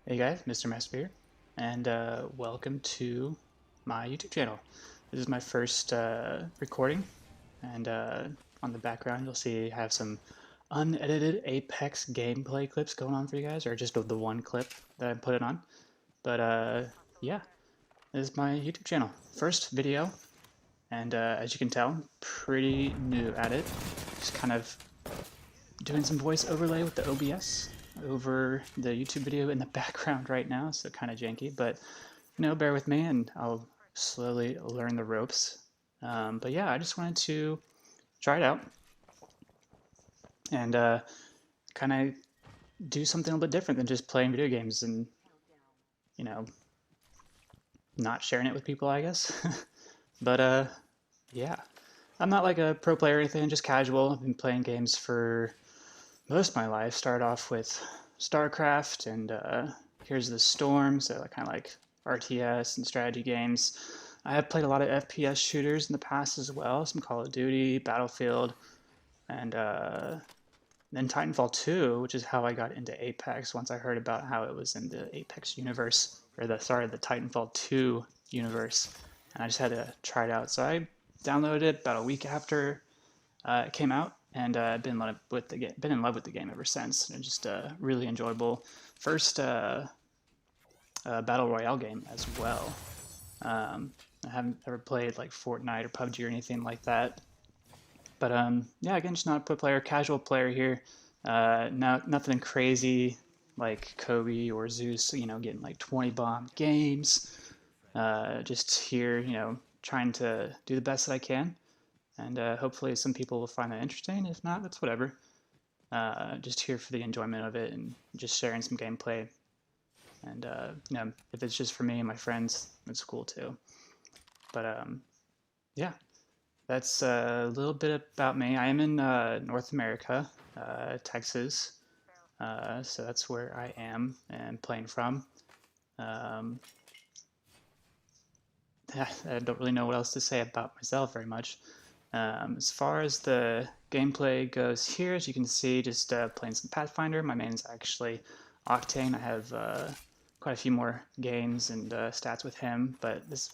Hey guys, Mr. Master here, and welcome to my YouTube channel. This is my first recording, and on the background you'll see I have some unedited Apex gameplay clips going on for you guys, or just the one clip that I put it on. But yeah, this is my YouTube channel. First video, and as you can tell, pretty new at it. Just kind of doing some voice overlay with the OBS over the YouTube video in the background right now, so kind of janky, but bear with me and I'll slowly learn the ropes. But yeah, I just wanted to try it out and kind of do something a little bit different than just playing video games and, you know, not sharing it with people, I guess. But yeah, I'm not like a pro player or anything, just casual. I've been playing games for most of my life. Started off with StarCraft and Here's the Storm, so I kind of like RTS and strategy games. I have played a lot of FPS shooters in the past as well, some Call of Duty, Battlefield, and then Titanfall 2, which is how I got into Apex once I heard about how it was in the Apex universe, or the Titanfall 2 universe, and I just had to try it out. So I downloaded it about a week after it came out, and been in love with the game ever since. And just really enjoyable first battle royale game as well. I haven't ever played like Fortnite or PUBG or anything like that. But yeah, again, just not a pro player, casual player here. Nothing crazy like Kobe or Zeus, getting like 20 bomb games. Just here, trying to do the best that I can. And hopefully some people will find that interesting. If not, that's whatever. Just here for the enjoyment of it and just sharing some gameplay. And if it's just for me and my friends, it's cool too. But yeah, that's a little bit about me. I am in North America, Texas. So that's where I am and playing from. Um, I don't really know what else to say about myself very much. As far as the gameplay goes here, as you can see, just playing some Pathfinder. My main is actually Octane. I have quite a few more games and stats with him, but this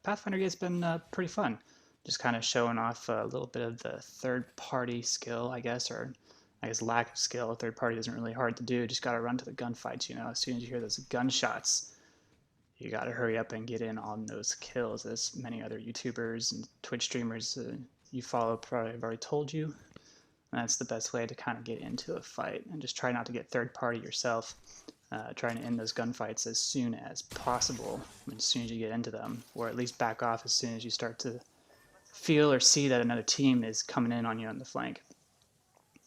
Pathfinder game's been pretty fun. Just kind of showing off a little bit of the third-party skill, I guess, or I guess lack of skill. Third party isn't really hard to do. Just got to run to the gunfights, As soon as you hear those gunshots, you got to hurry up and get in on those kills, as many other YouTubers and Twitch streamers you follow probably have already told you. And that's the best way to kind of get into a fight, and just try not to get third party yourself. Trying to end those gunfights as soon as possible, as soon as you get into them, or at least back off as soon as you start to feel or see that another team is coming in on you on the flank.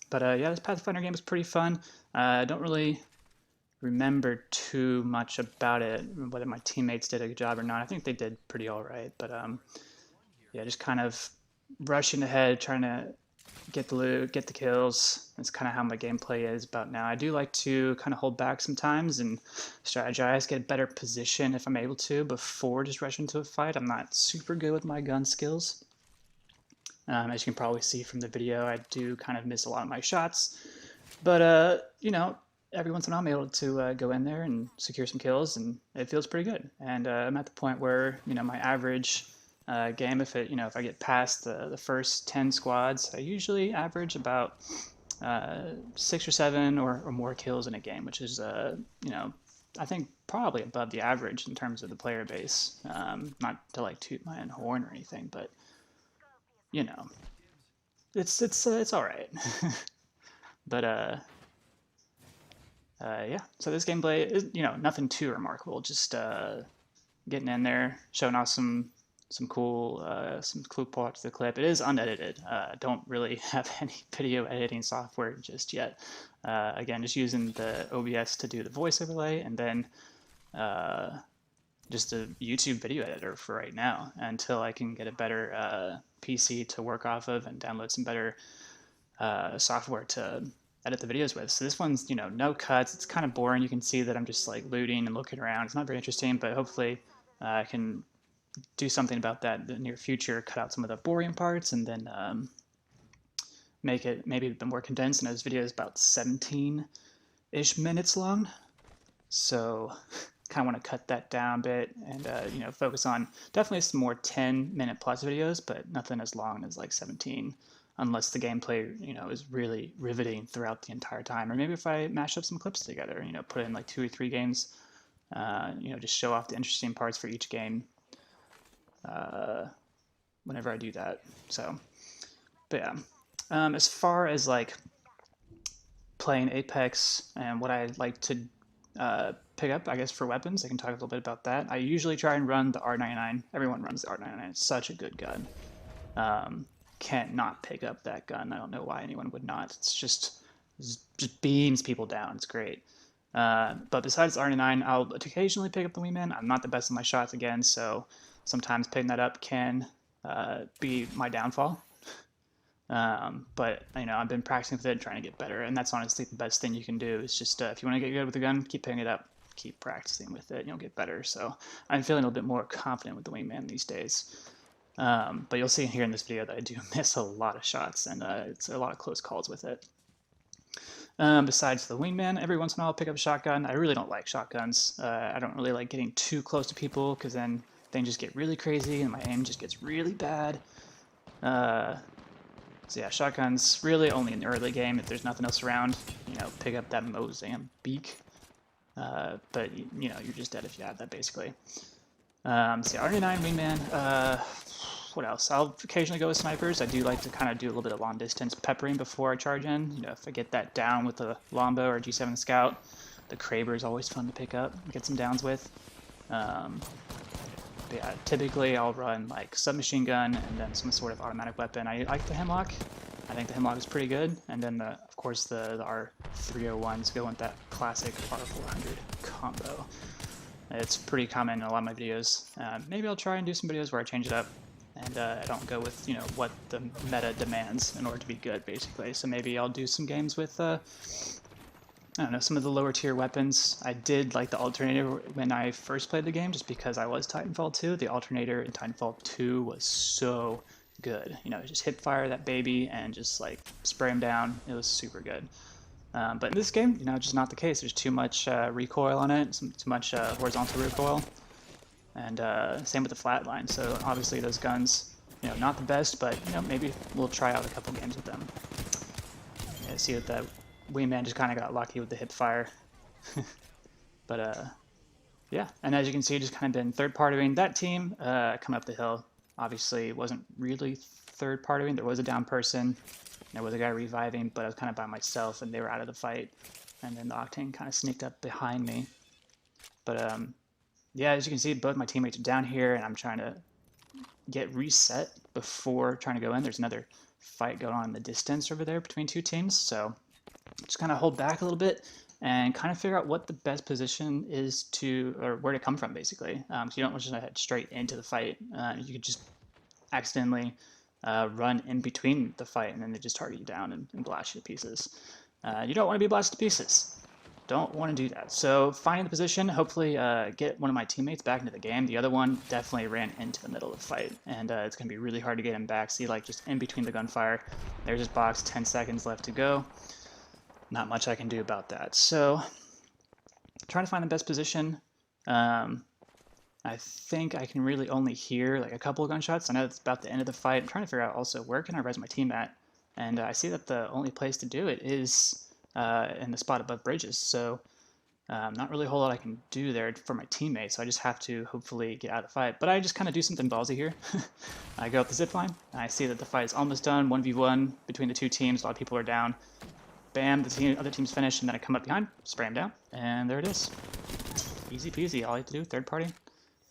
But yeah, this Pathfinder game was pretty fun. I don't really remember too much about it, whether my teammates did a good job or not. I think they did pretty all right, but yeah, just kind of rushing ahead, trying to get the loot, get the kills. That's kind of how my gameplay is about now. I do like to kind of hold back sometimes and strategize, get a better position if I'm able to before just rushing into a fight. I'm not super good with my gun skills. As you can probably see from the video, I do kind of miss a lot of my shots. But, every once in a while I'm able to go in there and secure some kills, and it feels pretty good. And I'm at the point where, my average game, if I get past the first 10 squads, I usually average about 6 or 7 or more kills in a game, which is, I think probably above the average in terms of the player base. Not to like toot my own horn or anything, but you know, it's all right. But yeah. So this gameplay is nothing too remarkable. Just getting in there, showing off some cool parts of the clip. It is unedited. Don't really have any video editing software just yet. Again, just using the OBS to do the voice overlay, and then just a YouTube video editor for right now until I can get a better PC to work off of and download some better software to edit the videos with. So this one's, no cuts. It's kind of boring. You can see that I'm just like looting and looking around. It's not very interesting, but hopefully I can do something about that in the near future, cut out some of the boring parts, and then make it maybe a bit more condensed. And this video is about 17-ish minutes long. So kind of want to cut that down a bit and focus on definitely some more 10-minute plus videos, but nothing as long as like 17, unless the gameplay is really riveting throughout the entire time. Or maybe if I mash up some clips together, put in like 2 or 3 games, just show off the interesting parts for each game whenever I do that. So, but yeah, as far as like playing Apex and what I like to pick up, I guess, for weapons, I can talk a little bit about that. I usually try and run the R99. Everyone runs the R99. It's such a good gun. Can't not pick up that gun. I don't know why anyone would not. It's just beams people down. It's great. But besides R99, I'll occasionally pick up the Wingman. I'm not the best in my shots again, so sometimes picking that up can be my downfall. But I've been practicing with it, trying to get better, and that's honestly the best thing you can do. Is just if you want to get good with the gun, keep picking it up, keep practicing with it, you'll get better. So I'm feeling a little bit more confident with the Wingman these days. But you'll see here in this video that I do miss a lot of shots, and it's a lot of close calls with it. Besides the Wingman, every once in a while I'll pick up a shotgun. I really don't like shotguns. I don't really like getting too close to people because then things just get really crazy and my aim just gets really bad. So yeah, shotguns really only in the early game if there's nothing else around. Pick up that Mozambique. But you're just dead if you have that basically. So yeah, R99 Wingman. What else? I'll occasionally go with snipers. I do like to kind of do a little bit of long distance peppering before I charge in. If I get that down with a Lombo or G7 Scout, the Kraber is always fun to pick up, get some downs with. But yeah, typically I'll run like submachine gun and then some sort of automatic weapon. I like the Hemlock. I think the Hemlock is pretty good. And then of course the R301s go with that classic R400 combo. It's pretty common in a lot of my videos. Maybe I'll try and do some videos where I change it up and I don't go with what the meta demands in order to be good, basically. So maybe I'll do some games with I don't know, some of the lower tier weapons. I did like the alternator when I first played the game, just because I was Titanfall 2. The alternator in Titanfall 2 was so good. Just hip fire that baby and just like spray him down. It was super good. But in this game, just not the case. There's too much recoil on it, too much horizontal recoil, and same with the flatline. So obviously those guns, not the best, but maybe we'll try out a couple games with them. Yeah, see what that Wingman just kind of got lucky with the hip fire. But yeah, and as you can see, just kind of been third partying. That team coming up the hill obviously wasn't really third partying. There was a down person. There was a guy reviving, but I was kind of by myself and they were out of the fight. And then the Octane kind of sneaked up behind me. But yeah, as you can see, both my teammates are down here and I'm trying to get reset before trying to go in. There's another fight going on in the distance over there between two teams. So just kind of hold back a little bit and kind of figure out what the best position is or where to come from, basically. So you don't just head straight into the fight. You could just accidentally run in between the fight and then they just target you down and blast you to pieces. You don't want to be blasted to pieces. Don't want to do that. So finding the position, hopefully get one of my teammates back into the game. The other one definitely ran into the middle of the fight, and it's going to be really hard to get him back. See, like just in between the gunfire. There's his box, 10 seconds left to go. Not much I can do about that. So trying to find the best position. I think I can really only hear like a couple of gunshots. I know it's about the end of the fight. I'm trying to figure out also where can I res my team at. And I see that the only place to do it is in the spot above bridges. So not really a whole lot I can do there for my teammates. So I just have to hopefully get out of the fight. But I just kind of do something ballsy here. I go up the zipline. I see that the fight is almost done. 1v1 between the two teams. A lot of people are down. Bam, the other team's finished, and then I come up behind, spray him down, and there it is. Easy peasy, all you have to do, third party.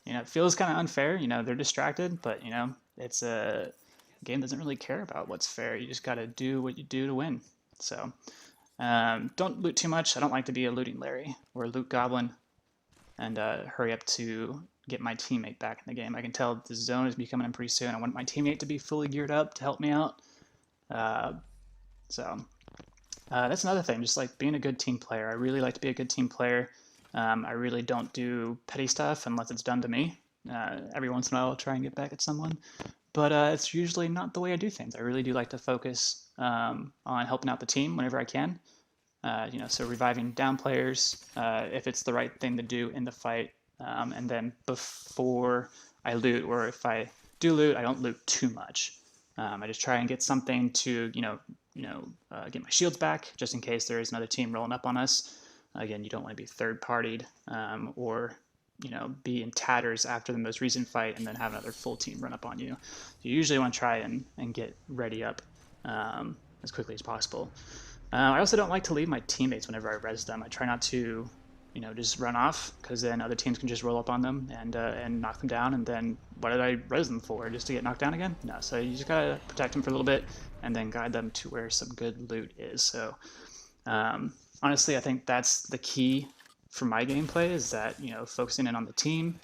It feels kind of unfair, they're distracted, but, it's a game doesn't really care about what's fair. You just got to do what you do to win. So, don't loot too much. I don't like to be a looting Larry or a loot goblin and hurry up to get my teammate back in the game. I can tell the zone is becoming in pretty soon. I want my teammate to be fully geared up to help me out. That's another thing, just like being a good team player. I really like to be a good team player. I really don't do petty stuff unless it's done to me. Every once in a while I'll try and get back at someone, but it's usually not the way I do things. I really do like to focus on helping out the team whenever I can. You know, so reviving down players if it's the right thing to do in the fight, and then before I loot, or if I do loot, I don't loot too much. I just try and get something to get my shields back, just in case there is another team rolling up on us. Again, you don't want to be third-partied or be in tatters after the most recent fight and then have another full team run up on you. You usually want to try and get ready up as quickly as possible. I also don't like to leave my teammates whenever I res them. I try not to, just run off, because then other teams can just roll up on them and knock them down. And then what did I res them for? Just to get knocked down again? No. So you just gotta protect them for a little bit and then guide them to where some good loot is. So honestly, I think that's the key for my gameplay, is that focusing in on the team,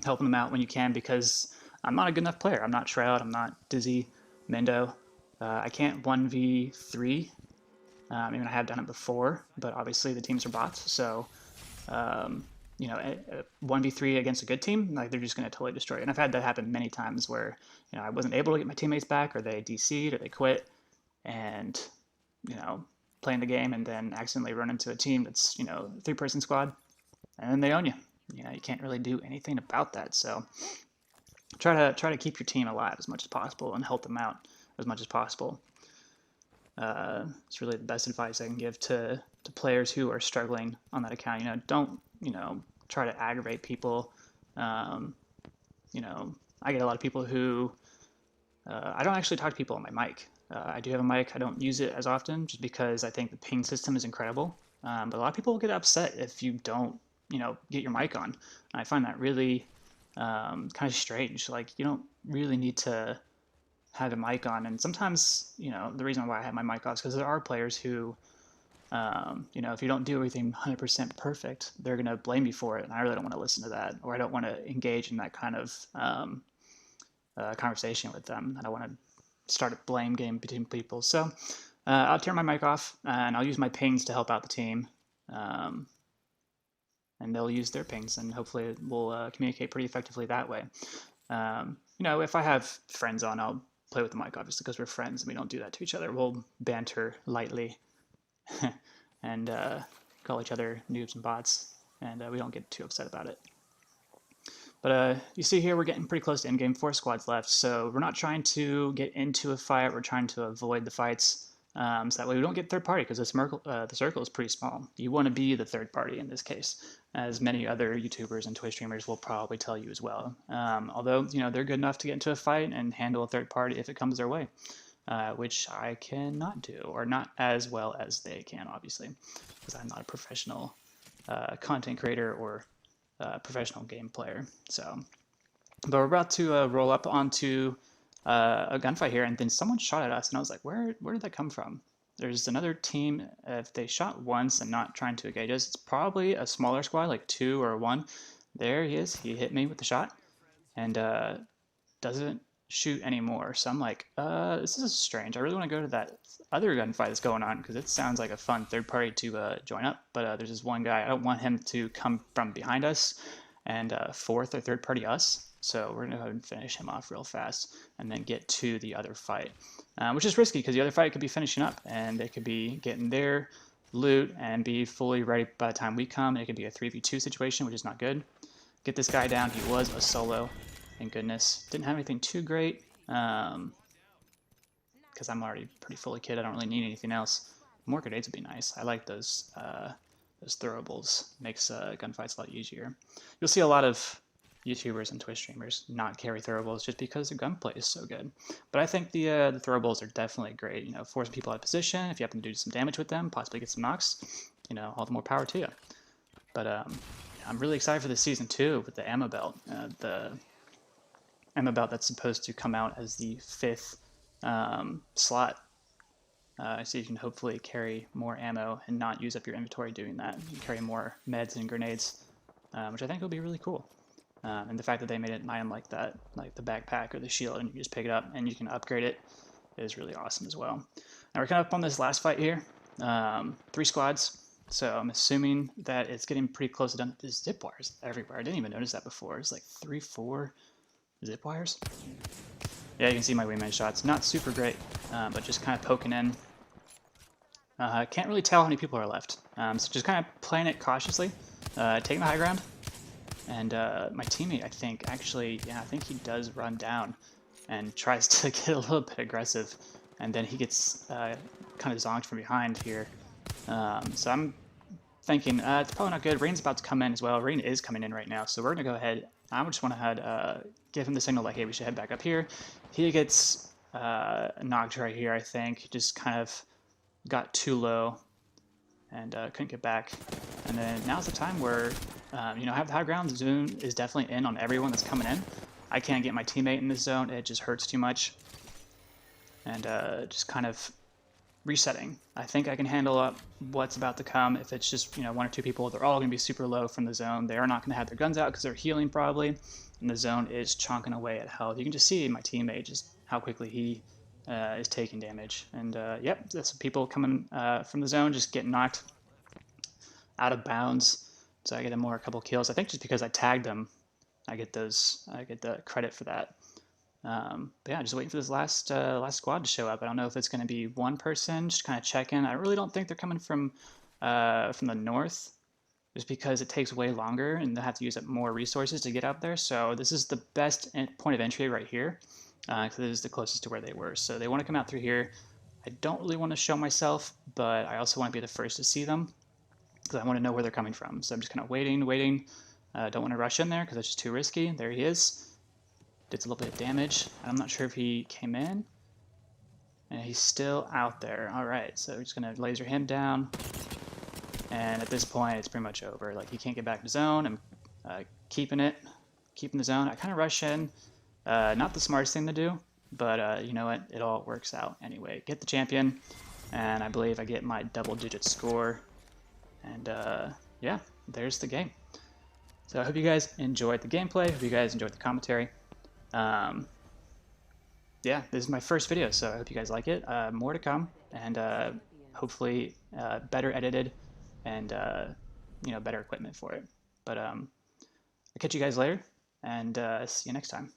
helping them out when you can, because I'm not a good enough player. I'm not Shroud. I'm not Dizzy, Mendo. I can't 1v3. I mean, I have done it before, but obviously the teams are bots, so 1v3 against a good team, like, they're just going to totally destroy you. And I've had that happen many times where I wasn't able to get my teammates back, or they DC'd, or they quit, and playing the game, and then accidentally run into a team that's 3-person squad, and then they own you. You can't really do anything about that. So try to keep your team alive as much as possible and help them out as much as possible. It's really the best advice I can give to players who are struggling on that account. Don't try to aggravate people. I get a lot of people who I don't actually talk to people on my mic. I do have a mic. I don't use it as often, just because I think the ping system is incredible. But a lot of people get upset if you don't get your mic on. And I find that really kind of strange. Like, you don't really need to have a mic on. And sometimes, the reason why I have my mic off is because there are players who, if you don't do everything 100% perfect, they're going to blame you for it. And I really don't want to listen to that, or I don't want to engage in that kind of conversation with them. I don't want to start a blame game between people. So I'll turn my mic off, and I'll use my pings to help out the team. And they'll use their pings, and hopefully we'll communicate pretty effectively that way. If I have friends on, I'll play with the mic, obviously, because we're friends and we don't do that to each other. We'll banter lightly and call each other noobs and bots, and we don't get too upset about it. But you see here, we're getting pretty close to endgame. 4 squads left, so we're not trying to get into a fight. We're trying to avoid the fights, so that way we don't get third party, because the circle is pretty small. You want to be the third party in this case, as many other YouTubers and Twitch streamers will probably tell you as well. Although, they're good enough to get into a fight and handle a third party if it comes their way, which I cannot do, or not as well as they can, obviously, because I'm not a professional content creator or professional game player. So, but we're about to roll up onto a gunfight here, and then someone shot at us, and I was like, where did that come from? There's another team. If they shot once and not trying to engage us, it's probably a smaller squad, like 2 or 1. There he is. He hit me with the shot, and doesn't shoot anymore. So I'm like, this is strange. I really want to go to that other gunfight that's going on, because it sounds like a fun third party to join up. But there's this one guy. I don't want him to come from behind us and fourth or third party us. So we're going to go ahead and finish him off real fast and then get to the other fight, which is risky, because the other fight could be finishing up and they could be getting their loot and be fully ready by the time we come. It could be a 3v2 situation, which is not good. Get this guy down. He was a solo. Thank goodness. Didn't have anything too great, because I'm already pretty fully kitted. I don't really need anything else. More grenades would be nice. I like those throwables. Makes gunfights a lot easier. You'll see a lot of YouTubers and Twitch streamers not carry throwables just because their gunplay is so good. But I think the throwables are definitely great. Forcing people out of position. If you happen to do some damage with them, possibly get some knocks, all the more power to you. But I'm really excited for this season 2 with the ammo belt. The ammo belt that's supposed to come out as the 5th slot. So you can hopefully carry more ammo and not use up your inventory doing that. You can carry more meds and grenades, which I think will be really cool. And the fact that they made it an item like that, like the backpack or the shield, and you just pick it up and you can upgrade it, is really awesome as well. Now we're kind of up on this last fight here. 3 squads. So I'm assuming that it's getting pretty close to done. There's zip wires everywhere. I didn't even notice that before. It's like 3-4 zip wires. Yeah, you can see my wingman shots. Not super great, but just kind of poking in. Can't really tell how many people are left. So just kind of playing it cautiously, taking the high ground. And my teammate, I think, actually, yeah, I think he does run down and tries to get a little bit aggressive. And then he gets kind of zonked from behind here. So I'm thinking it's probably not good. Rain's about to come in as well. Rain is coming in right now. So we're going to go ahead. I just want to give him the signal like, hey, we should head back up here. He gets knocked right here, I think. Just kind of got too low and couldn't get back. And then now's the time where, have the high ground. The zone is definitely in on everyone that's coming in. I can't get my teammate in this zone. It just hurts too much. And just kind of resetting. I think I can handle up what's about to come. If it's just, one or two people, they're all going to be super low from the zone. They are not going to have their guns out because they're healing probably. And the zone is chonking away at health. You can just see my teammate, just how quickly he is taking damage. And yep, that's people coming from the zone, just getting knocked out of bounds. So I get a couple kills. I think just because I tagged them, I get the credit for that. But yeah, just waiting for this last squad to show up. I don't know if it's going to be one person, just kind of checking. I really don't think they're coming from the north, just because it takes way longer and they have to use up more resources to get up there. So this is the best point of entry right here, because this is the closest to where they were. So they want to come out through here. I don't really want to show myself, but I also want to be the first to see them, because I want to know where they're coming from. So I'm just kind of waiting. Don't want to rush in there because it's just too risky. There he is. Did a little bit of damage. I'm not sure if he came in. And he's still out there. All right, so we're just gonna laser him down. And at this point, it's pretty much over. Like, he can't get back to zone. I'm keeping the zone. I kind of rush in. Not the smartest thing to do, but you know what? It all works out anyway. Get the champion, and I believe I get my double-digit score. And yeah, there's the game. So I hope you guys enjoyed the gameplay. Hope you guys enjoyed the commentary. Yeah, this is my first video, so I hope you guys like it. More to come, and hopefully better edited and better equipment for it. But I'll catch you guys later, and see you next time.